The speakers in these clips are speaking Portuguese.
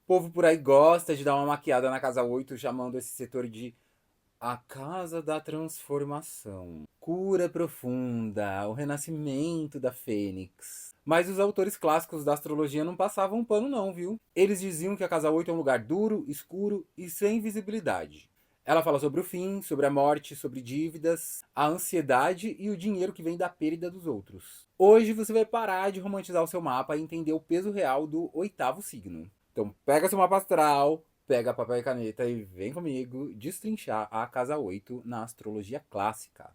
povo por aí gosta de dar uma maquiada na casa 8, chamando esse setor de a Casa da Transformação. Cura profunda, o renascimento da Fênix. Mas os autores clássicos da astrologia não passavam pano não, viu? Eles diziam que a casa 8 é um lugar duro, escuro e sem visibilidade. Ela fala sobre o fim, sobre a morte, sobre dívidas, a ansiedade e o dinheiro que vem da perda dos outros. Hoje você vai parar de romantizar o seu mapa e entender o peso real do oitavo signo. Então pega seu mapa astral, pega papel e caneta e vem comigo destrinchar a casa 8 na astrologia clássica.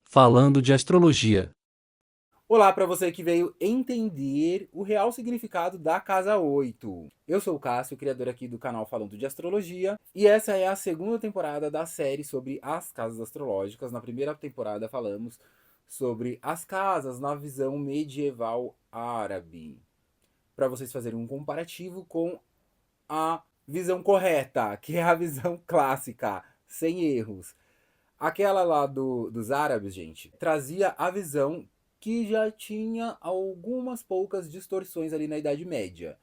Falando de astrologia. Olá para você que veio entender o real significado da casa 8. Eu sou o Cássio, criador aqui do canal Falando de Astrologia, e essa é a segunda temporada da série sobre as casas astrológicas. Na primeira temporada falamos sobre as casas na visão medieval árabe, para vocês fazerem um comparativo com a visão correta, que é a visão clássica, sem erros. Aquela lá dos árabes, gente, trazia a visão que já tinha algumas poucas distorções ali na Idade Média.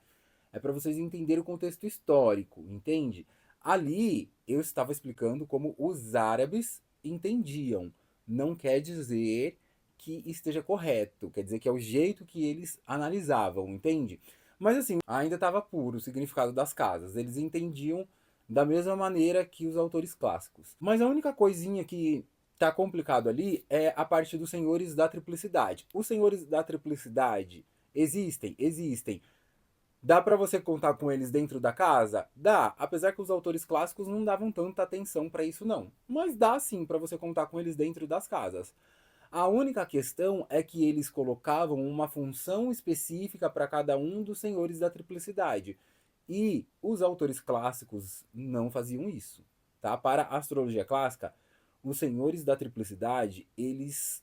É para vocês entenderem o contexto histórico, entende? Ali eu estava explicando como os árabes entendiam. Não quer dizer que esteja correto, quer dizer que é o jeito que eles analisavam, entende? Mas assim, ainda estava puro o significado das casas. Eles entendiam da mesma maneira que os autores clássicos. Mas a única coisinha que tá complicado ali é a parte dos senhores da triplicidade. Os senhores da triplicidade existem, existem. Dá para você contar com eles dentro da casa? Dá, apesar que os autores clássicos não davam tanta atenção para isso não. Mas dá sim para você contar com eles dentro das casas. A única questão é que eles colocavam uma função específica para cada um dos senhores da triplicidade. E os autores clássicos não faziam isso, tá? Para a astrologia clássica, os senhores da triplicidade, eles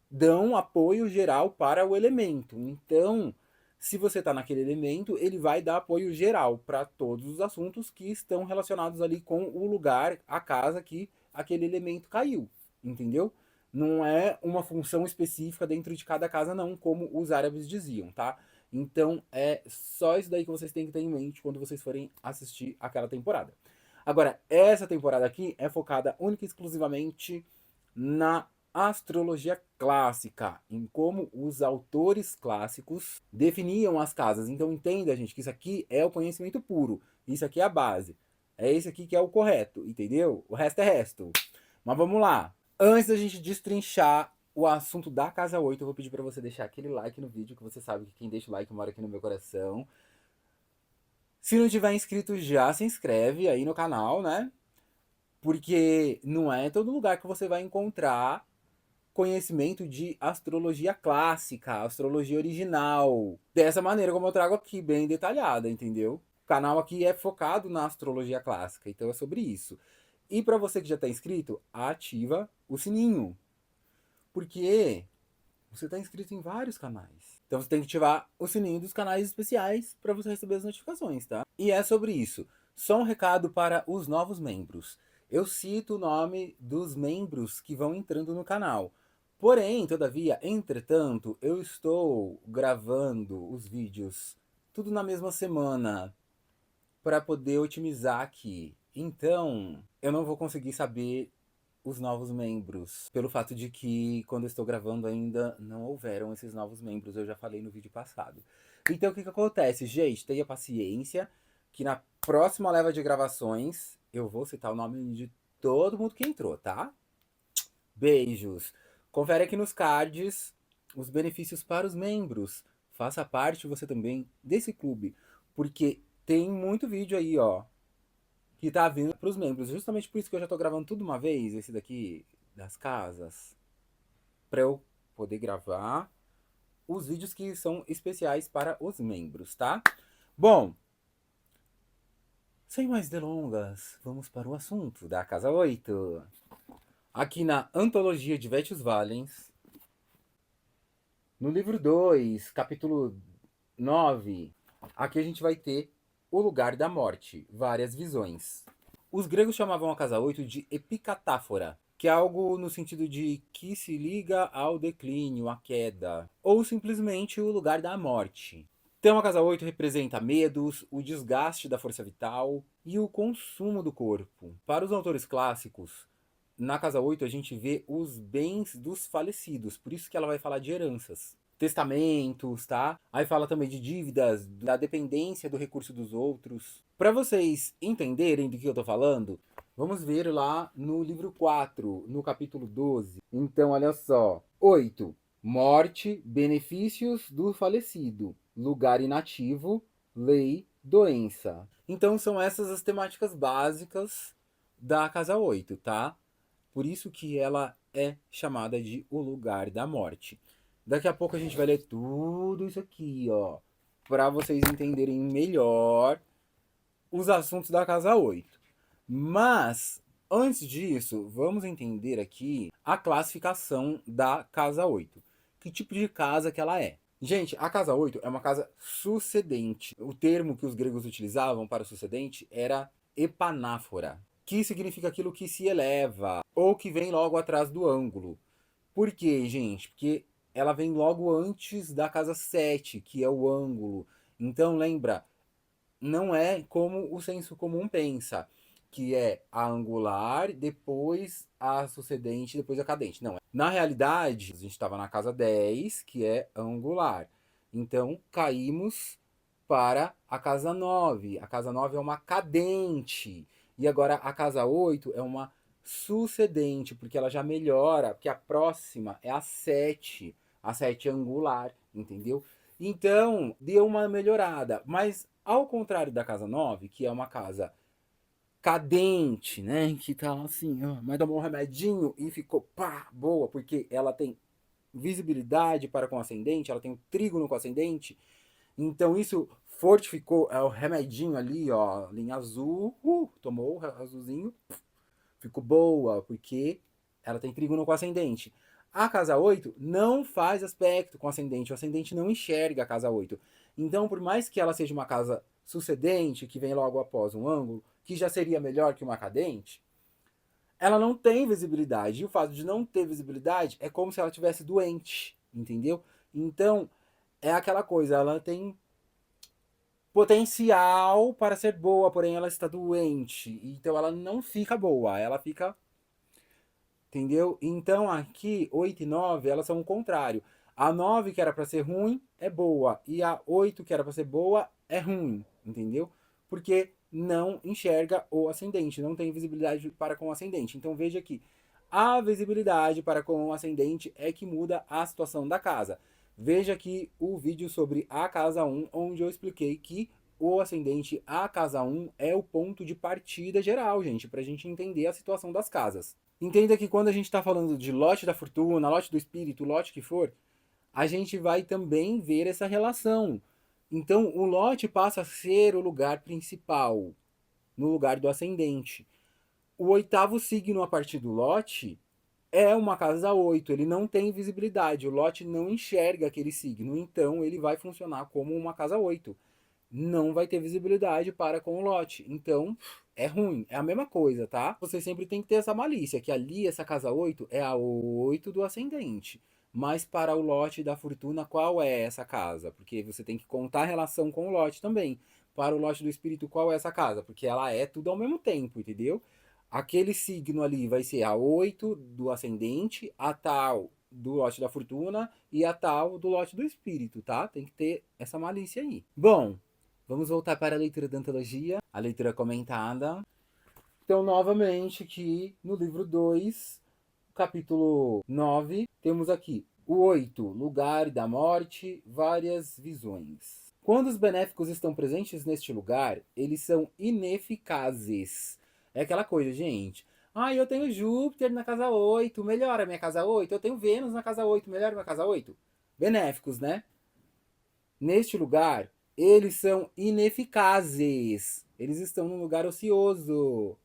dão apoio geral para o elemento. Então, se você está naquele elemento, ele vai dar apoio geral para todos os assuntos que estão relacionados ali com o lugar, a casa que aquele elemento caiu, entendeu? Não é uma função específica dentro de cada casa, não, como os árabes diziam, tá? Então é só isso daí que vocês têm que ter em mente quando vocês forem assistir aquela temporada. Agora, essa temporada aqui é focada única e exclusivamente na astrologia clássica, em como os autores clássicos definiam as casas. Então entenda, gente, que isso aqui é o conhecimento puro. Isso aqui é a base. É esse aqui que é o correto, entendeu? O resto é resto. Mas vamos lá. Antes da gente destrinchar o assunto da casa 8, eu vou pedir para você deixar aquele like no vídeo, que você sabe que quem deixa o like mora aqui no meu coração. Se não tiver inscrito, já se inscreve aí no canal, né? Porque não é em todo lugar que você vai encontrar conhecimento de astrologia clássica, astrologia original. Dessa maneira como eu trago aqui, bem detalhada, entendeu? O canal aqui é focado na astrologia clássica, então é sobre isso. E para você que já está inscrito, ativa o sininho. Porque você está inscrito em vários canais. Então você tem que ativar o sininho dos canais especiais para você receber as notificações, tá? E é sobre isso. Só um recado para os novos membros. Eu cito o nome dos membros que vão entrando no canal. Porém, todavia, entretanto, eu estou gravando os vídeos tudo na mesma semana para poder otimizar aqui. Então, eu não vou conseguir saber os novos membros, pelo fato de que quando eu estou gravando ainda não houveram esses novos membros, eu já falei no vídeo passado. Então o que acontece, gente? Tenha paciência, que na próxima leva de gravações eu vou citar o nome de todo mundo que entrou, tá? Beijos! Confere aqui nos cards os benefícios para os membros. Faça parte você também desse clube, porque tem muito vídeo aí, ó, que tá vindo pros membros. Justamente por isso que eu já tô gravando tudo uma vez, esse daqui das casas, pra eu poder gravar os vídeos que são especiais para os membros, tá? Bom, sem mais delongas, vamos para o assunto da Casa 8. Aqui na Antologia de Vétios Valens, no livro 2, capítulo 9, aqui a gente vai ter o lugar da morte, várias visões. Os gregos chamavam a casa 8 de epicatáfora, que é algo no sentido de que se liga ao declínio, à queda, ou simplesmente o lugar da morte. Então a casa 8 representa medos, o desgaste da força vital e o consumo do corpo. Para os autores clássicos, na casa 8 a gente vê os bens dos falecidos, por isso que ela vai falar de heranças, testamentos, tá? Aí fala também de dívidas, da dependência do recurso dos outros. Para vocês entenderem do que eu tô falando, vamos ver lá no livro 4, no capítulo 12. Então, olha só. 8. Morte, benefícios do falecido, lugar inativo, lei, doença. Então, são essas as temáticas básicas da casa 8, tá? Por isso que ela é chamada de o lugar da morte. Daqui a pouco a gente vai ler tudo isso aqui, ó, para vocês entenderem melhor os assuntos da casa 8. Mas antes disso, vamos entender aqui a classificação da casa 8. Que tipo de casa que ela é? Gente, a casa 8 é uma casa sucedente. O termo que os gregos utilizavam para sucedente era epanáfora, que significa aquilo que se eleva ou que vem logo atrás do ângulo. Por quê, gente? Porque ela vem logo antes da casa 7, que é o ângulo. Então, lembra, não é como o senso comum pensa, que é a angular, depois a sucedente, depois a cadente. Não. Na realidade, a gente estava na casa 10, que é angular. Então, caímos para a casa 9. A casa 9 é uma cadente. E agora a casa 8 é uma sucedente, porque ela já melhora, porque a próxima é a 7. A 7 é angular, entendeu? Então, deu uma melhorada. Mas, ao contrário da casa 9, que é uma casa cadente, né? Que tá assim, ó, mas tomou um remedinho e ficou pá, boa, porque ela tem visibilidade para com o ascendente, ela tem o trígono com o ascendente. Então, isso fortificou o remedinho ali, ó, linha azul, tomou o azulzinho, ficou boa, porque ela tem trígono com ascendente. A casa 8 não faz aspecto com ascendente, o ascendente não enxerga a casa 8. Então, por mais que ela seja uma casa sucedente, que vem logo após um ângulo, que já seria melhor que uma cadente, ela não tem visibilidade. E o fato de não ter visibilidade é como se ela tivesse doente, entendeu? Então, é aquela coisa, ela tem potencial para ser boa, porém ela está doente. Então ela não fica boa, ela fica. Entendeu? Então aqui, 8 e 9, elas são o contrário. A 9 que era para ser ruim é boa. E a 8 que era para ser boa é ruim. Entendeu? Porque não enxerga o ascendente, não tem visibilidade para com o ascendente. Então veja aqui. A visibilidade para com o ascendente é que muda a situação da casa. Veja aqui o vídeo sobre a casa 1, onde eu expliquei que o ascendente, a casa 1, é o ponto de partida geral, gente, para a gente entender a situação das casas. Entenda que quando a gente está falando de lote da fortuna, lote do espírito, lote que for, a gente vai também ver essa relação. Então, o lote passa a ser o lugar principal, no lugar do ascendente. O oitavo signo a partir do lote é uma casa 8, ele não tem visibilidade, o lote não enxerga aquele signo, então ele vai funcionar como uma casa 8. Não vai ter visibilidade para com o lote. Então, é ruim. É a mesma coisa, tá? Você sempre tem que ter essa malícia, que ali essa casa 8 é a 8 do ascendente. Mas para o lote da fortuna, qual é essa casa? Porque você tem que contar a relação com o lote também. Para o lote do espírito, qual é essa casa? Porque ela é tudo ao mesmo tempo, entendeu? Aquele signo ali vai ser a 8 do ascendente, a tal do lote da fortuna e a tal do lote do espírito, tá? Tem que ter essa malícia aí. Bom, vamos voltar para a leitura da antologia, a leitura comentada. Então, novamente, aqui no livro 2, capítulo 9, temos aqui o 8, lugar da morte, várias visões. Quando os benéficos estão presentes neste lugar, eles são ineficazes. É aquela coisa, gente. Ah, eu tenho Júpiter na casa 8, melhora a minha casa 8. Eu tenho Vênus na casa 8, melhora a minha casa 8. Benéficos, né? Neste lugar, eles são ineficazes. Eles estão num lugar ocioso.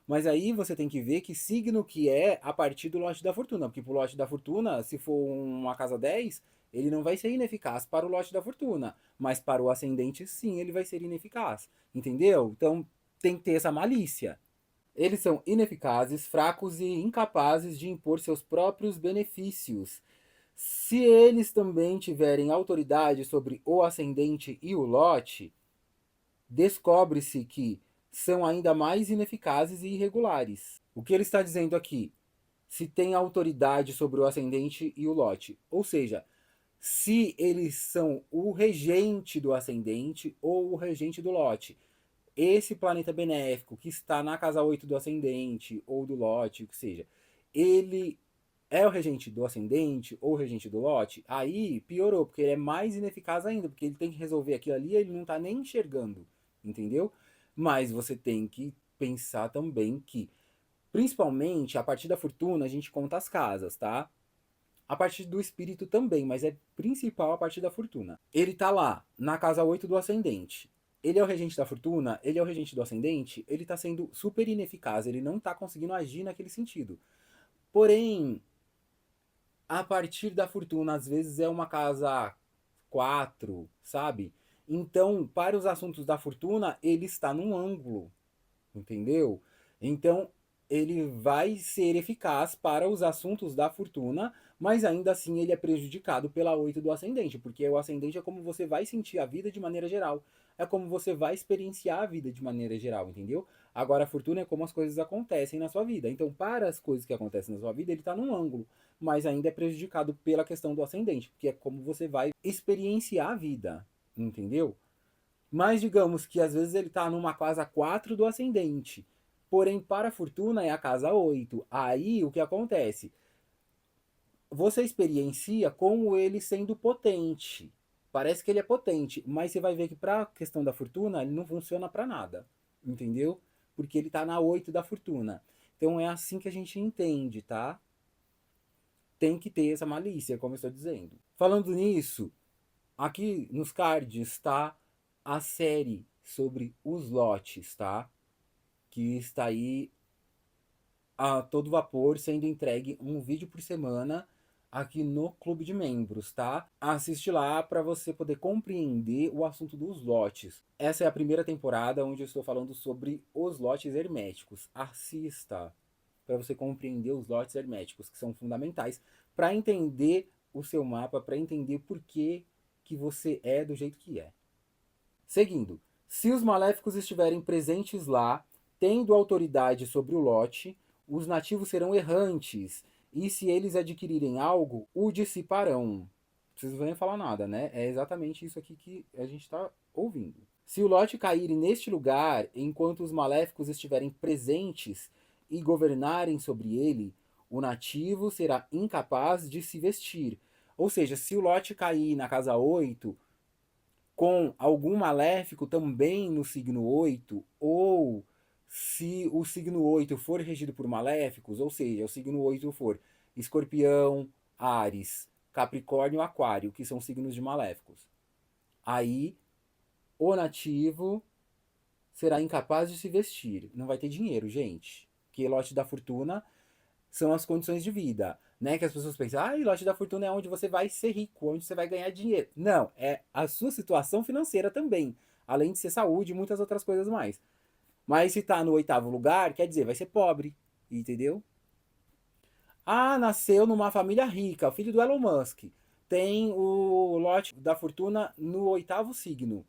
Mas aí você tem que ver que signo que é a partir do lote da fortuna. Porque pro lote da fortuna, se for uma casa 10, ele não vai ser ineficaz para o lote da fortuna. Mas para o ascendente, sim, ele vai ser ineficaz. Entendeu? Então tem que ter essa malícia. Eles são ineficazes, fracos e incapazes de impor seus próprios benefícios. Se eles também tiverem autoridade sobre o ascendente e o lote, descobre-se que são ainda mais ineficazes e irregulares. O que ele está dizendo aqui? Se tem autoridade sobre o ascendente e o lote. Ou seja, se eles são o regente do ascendente ou o regente do lote. Esse planeta benéfico que está na casa 8 do ascendente ou do lote, o que seja, ele é o regente do ascendente ou o regente do lote, aí piorou, porque ele é mais ineficaz ainda, porque ele tem que resolver aquilo ali e ele não está nem enxergando, entendeu? Mas você tem que pensar também que, principalmente, a partir da fortuna, a gente conta as casas, tá? A partir do espírito também, mas é principal a partir da fortuna. Ele tá lá, na casa 8 do ascendente. Ele é o regente da fortuna, ele é o regente do ascendente, ele tá sendo super ineficaz, ele não tá conseguindo agir naquele sentido. Porém, a partir da fortuna, às vezes é uma casa 4, sabe? Então, para os assuntos da fortuna, ele está num ângulo, entendeu? Então, ele vai ser eficaz para os assuntos da fortuna, mas ainda assim ele é prejudicado pela 8 do ascendente, porque o ascendente é como você vai sentir a vida de maneira geral. É como você vai experienciar a vida de maneira geral, entendeu? Agora, a fortuna é como as coisas acontecem na sua vida. Então, para as coisas que acontecem na sua vida, ele está num ângulo, mas ainda é prejudicado pela questão do ascendente, porque é como você vai experienciar a vida, entendeu? Mas digamos que às vezes ele está numa casa 4 do ascendente. Porém, para a fortuna é a casa 8. Aí o que acontece? Você experiencia como ele sendo potente. Parece que ele é potente, mas você vai ver que para a questão da fortuna ele não funciona para nada. Entendeu? Porque ele está na 8 da fortuna. Então é assim que a gente entende, tá? Tem que ter essa malícia, como eu estou dizendo. Falando nisso, aqui nos cards está a série sobre os lotes, tá? Que está aí a todo vapor, sendo entregue um vídeo por semana aqui no Clube de Membros, tá? Assiste lá para você poder compreender o assunto dos lotes. Essa é a primeira temporada onde eu estou falando sobre os lotes herméticos. Assista para você compreender os lotes herméticos, que são fundamentais para entender o seu mapa, para entender por que você é do jeito que é. Seguindo, se os maléficos estiverem presentes lá, tendo autoridade sobre o lote, os nativos serão errantes, e se eles adquirirem algo, o dissiparão. Não preciso nem falar nada, né? É exatamente isso aqui que a gente está ouvindo. Se o lote cair neste lugar, enquanto os maléficos estiverem presentes e governarem sobre ele, o nativo será incapaz de se vestir. Ou seja, se o lote cair na casa 8 com algum maléfico também no signo 8, ou se o signo 8 for regido por maléficos, ou seja, o signo 8 for Escorpião, Áries, Capricórnio, Aquário, que são signos de maléficos. Aí o nativo será incapaz de se vestir. Não vai ter dinheiro, gente. Que lote da fortuna são as condições de vida, né? Que as pessoas pensam, lote da fortuna é onde você vai ser rico, onde você vai ganhar dinheiro. Não, é a sua situação financeira também, além de ser saúde e muitas outras coisas mais. Mas se tá no 8º lugar, quer dizer, vai ser pobre, entendeu? Ah, nasceu numa família rica, o filho do Elon Musk. Tem o lote da fortuna no 8º signo.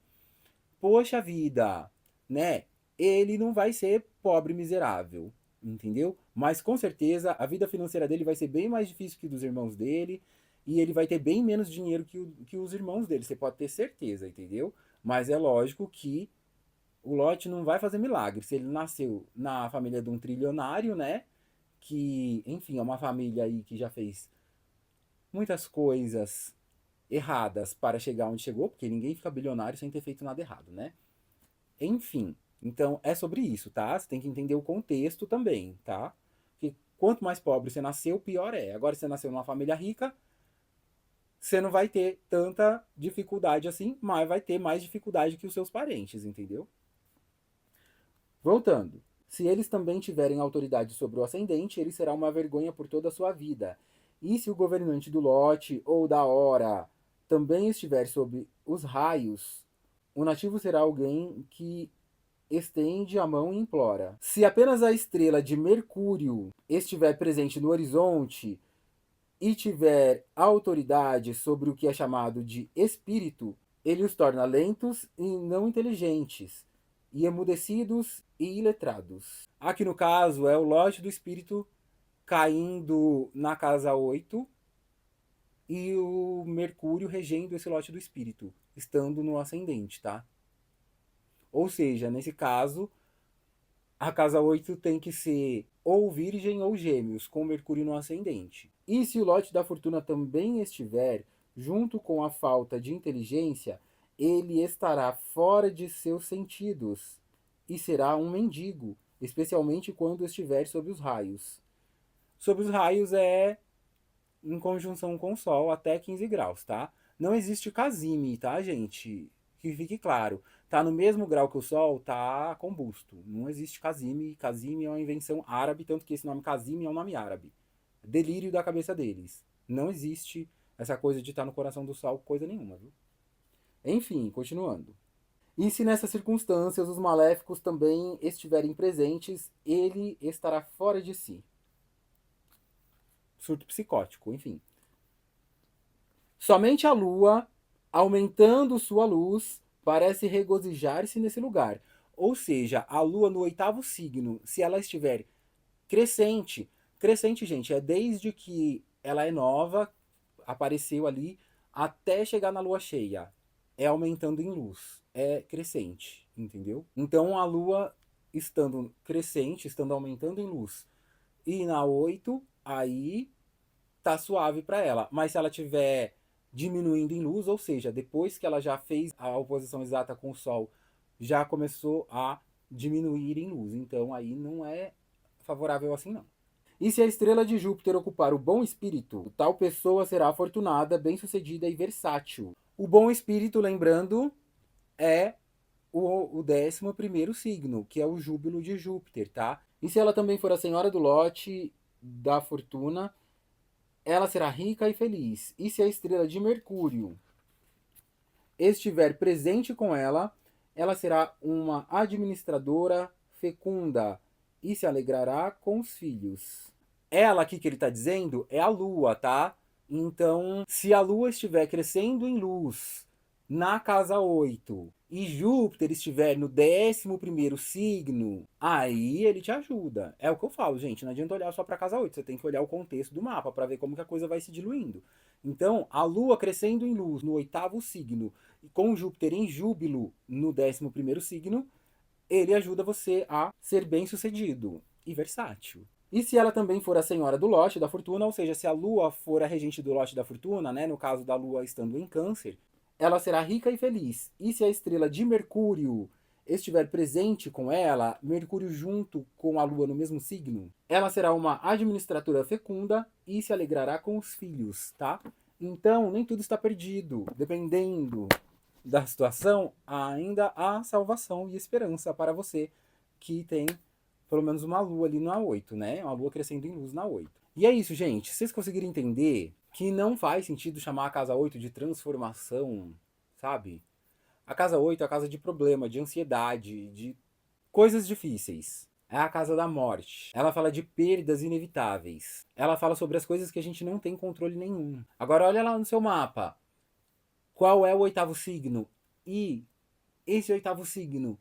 Poxa vida, né? Ele não vai ser pobre miserável, entendeu? Mas com certeza a vida financeira dele vai ser bem mais difícil que dos irmãos dele e ele vai ter bem menos dinheiro que os irmãos dele, você pode ter certeza, entendeu? Mas é lógico que o Lot não vai fazer milagre. Se ele nasceu na família de um trilionário, né? Que, enfim, é uma família aí que já fez muitas coisas erradas para chegar onde chegou, porque ninguém fica bilionário sem ter feito nada errado, né? Enfim, então é sobre isso, tá? Você tem que entender o contexto também, tá? Porque quanto mais pobre você nasceu, pior é. Agora, se você nasceu numa família rica, você não vai ter tanta dificuldade assim, mas vai ter mais dificuldade que os seus parentes, entendeu? Voltando. Se eles também tiverem autoridade sobre o ascendente, ele será uma vergonha por toda a sua vida. E se o governante do lote ou da hora também estiver sob os raios, o nativo será alguém que estende a mão e implora. Se apenas a estrela de Mercúrio estiver presente no horizonte, e tiver autoridade sobre o que é chamado de espírito, ele os torna lentos e não inteligentes, e emudecidos e iletrados. Aqui no caso é o lote do espírito caindo na casa 8 e o Mercúrio regendo esse lote do espírito, estando no ascendente, tá? Ou seja, nesse caso, a casa 8 tem que ser ou Virgem ou Gêmeos, com Mercúrio no ascendente. E se o lote da fortuna também estiver junto com a falta de inteligência, ele estará fora de seus sentidos e será um mendigo, especialmente quando estiver sob os raios. Sob os raios é em conjunção com o Sol até 15 graus, tá? Não existe casime, tá, gente? Que fique claro. Tá no mesmo grau que o Sol, tá combusto. Não existe casime. Casime é uma invenção árabe, tanto que esse nome casime é um nome árabe. Delírio da cabeça deles. Não existe essa coisa de estar no coração do Sol, coisa nenhuma, viu? Enfim, continuando. E se nessas circunstâncias os maléficos também estiverem presentes, ele estará fora de si. Surto psicótico, enfim. Somente a Lua, aumentando sua luz, parece regozijar-se nesse lugar. Ou seja, a Lua no oitavo signo, se ela estiver crescente, crescente, gente, é desde que ela é nova, apareceu ali, até chegar na Lua cheia. É aumentando em luz, é crescente, entendeu? Então a Lua estando crescente, estando aumentando em luz, e na 8 aí tá suave para ela. Mas se ela tiver diminuindo em luz, ou seja, depois que ela já fez a oposição exata com o Sol, já começou a diminuir em luz. Então aí não é favorável assim não. E se a estrela de Júpiter ocupar o bom espírito, tal pessoa será afortunada, bem-sucedida e versátil. O bom espírito, lembrando, é o 11º signo, que é o júbilo de Júpiter, tá? E se ela também for a senhora do lote da fortuna, ela será rica e feliz. E se a estrela de Mercúrio estiver presente com ela, ela será uma administradora fecunda e se alegrará com os filhos. Ela aqui que ele está dizendo é a Lua, tá? Então, se a Lua estiver crescendo em luz na casa 8 e Júpiter estiver no 11º signo, aí ele te ajuda. É o que eu falo, gente, não adianta olhar só para casa 8, você tem que olhar o contexto do mapa para ver como que a coisa vai se diluindo. Então, a Lua crescendo em luz no 8º signo e com Júpiter em júbilo no 11º signo, ele ajuda você a ser bem-sucedido e versátil. E se ela também for a senhora do lote da fortuna, ou seja, se a Lua for a regente do lote da fortuna, né, no caso da Lua estando em Câncer, ela será rica e feliz. E se a estrela de Mercúrio estiver presente com ela, Mercúrio junto com a Lua no mesmo signo, ela será uma administradora fecunda e se alegrará com os filhos, tá? Então, nem tudo está perdido. Dependendo da situação, ainda há salvação e esperança para você que tem pelo menos uma lua ali na 8, né? Uma lua crescendo em luz na 8. E é isso, gente. Vocês conseguiram entender que não faz sentido chamar a casa 8 de transformação, sabe? A casa 8 é a casa de problema, de ansiedade, de coisas difíceis. É a casa da morte. Ela fala de perdas inevitáveis. Ela fala sobre as coisas que a gente não tem controle nenhum. Agora olha lá no seu mapa. Qual é o 8º signo? E esse 8º signo,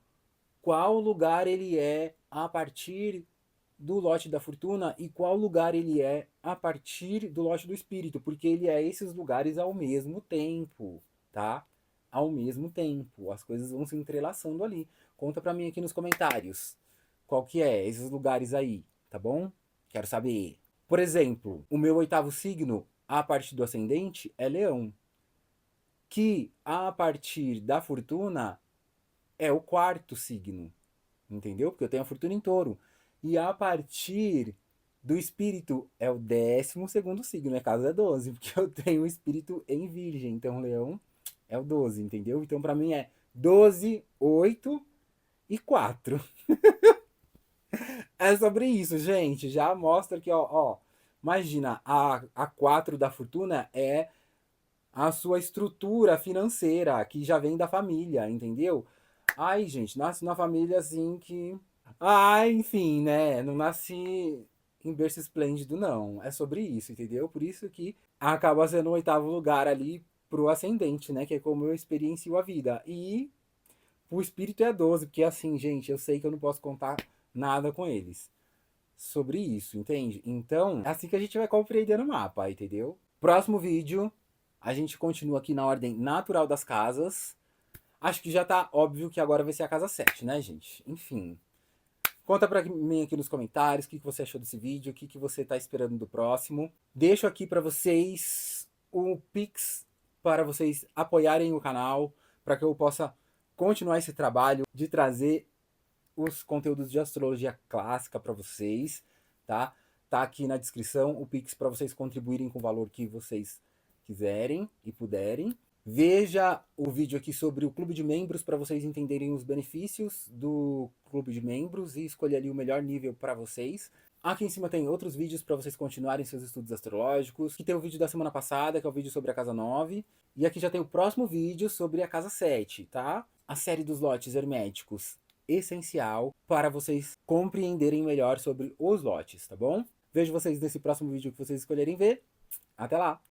qual lugar ele é a partir do lote da fortuna e qual lugar ele é a partir do lote do espírito, porque ele é esses lugares ao mesmo tempo, tá? Ao mesmo tempo, as coisas vão se entrelaçando ali. Conta pra mim aqui nos comentários qual que é esses lugares aí, tá bom? Quero saber. Por exemplo, o meu 8º signo, a partir do ascendente, é Leão, que a partir da fortuna é o 4º signo, entendeu? Porque eu tenho a fortuna em Touro. E a partir do espírito é o 12º signo, né? Caso é 12, porque eu tenho o espírito em Virgem. Então, Leão é o 12, entendeu? Então, pra mim é 12, 8 e 4. É sobre isso, gente. Já mostra que, ó imagina, a 4 da fortuna é a sua estrutura financeira, que já vem da família, entendeu? Ai, gente, nasce numa família assim que. Ai, enfim, né? Não nasci em berço esplêndido, não. É sobre isso, entendeu? Por isso que acaba sendo o 8º lugar ali pro ascendente, né? Que é como eu experiencio a vida. E o espírito é 12, porque assim, gente, eu sei que eu não posso contar nada com eles sobre isso, entende? Então, é assim que a gente vai compreendendo o mapa, entendeu? Próximo vídeo, a gente continua aqui na ordem natural das casas. Acho que já tá óbvio que agora vai ser a casa 7, né, gente? Enfim. Conta pra mim aqui nos comentários o que você achou desse vídeo, o que você tá esperando do próximo. Deixo aqui pra vocês o Pix para vocês apoiarem o canal, para que eu possa continuar esse trabalho de trazer os conteúdos de astrologia clássica para vocês, tá? Tá aqui na descrição o Pix para vocês contribuírem com o valor que vocês quiserem e puderem. Veja o vídeo aqui sobre o clube de membros para vocês entenderem os benefícios do clube de membros e escolher ali o melhor nível para vocês. Aqui em cima tem outros vídeos para vocês continuarem seus estudos astrológicos. Aqui tem o vídeo da semana passada, que é o vídeo sobre a casa 9. E aqui já tem o próximo vídeo sobre a casa 7, tá? A série dos lotes herméticos, essencial para vocês compreenderem melhor sobre os lotes, tá bom? Vejo vocês nesse próximo vídeo que vocês escolherem ver. Até lá!